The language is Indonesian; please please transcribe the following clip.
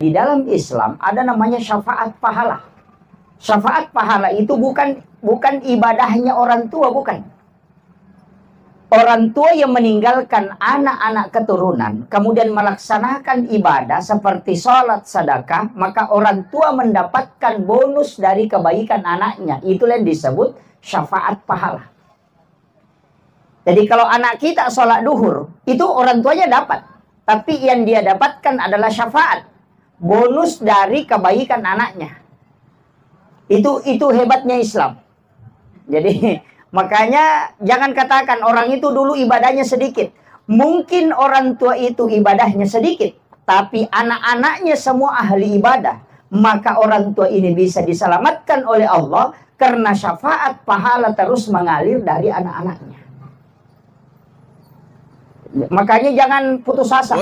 Di dalam Islam ada namanya syafaat pahala. Syafaat pahala itu bukan ibadahnya orang tua, bukan. Orang tua yang meninggalkan anak-anak keturunan, kemudian melaksanakan ibadah seperti sholat, sedekah, maka orang tua mendapatkan bonus dari kebaikan anaknya. Itulah yang disebut syafaat pahala. Jadi kalau anak kita sholat duhur, itu orang tuanya dapat. Tapi yang dia dapatkan adalah syafaat. Bonus dari kebaikan anaknya. Itu hebatnya Islam. Jadi makanya jangan katakan orang itu dulu ibadahnya sedikit. Mungkin orang tua itu ibadahnya sedikit, tapi anak-anaknya semua ahli ibadah. Maka orang tua ini bisa diselamatkan oleh Allah karena syafaat pahala terus mengalir dari anak-anaknya. Makanya jangan putus asa.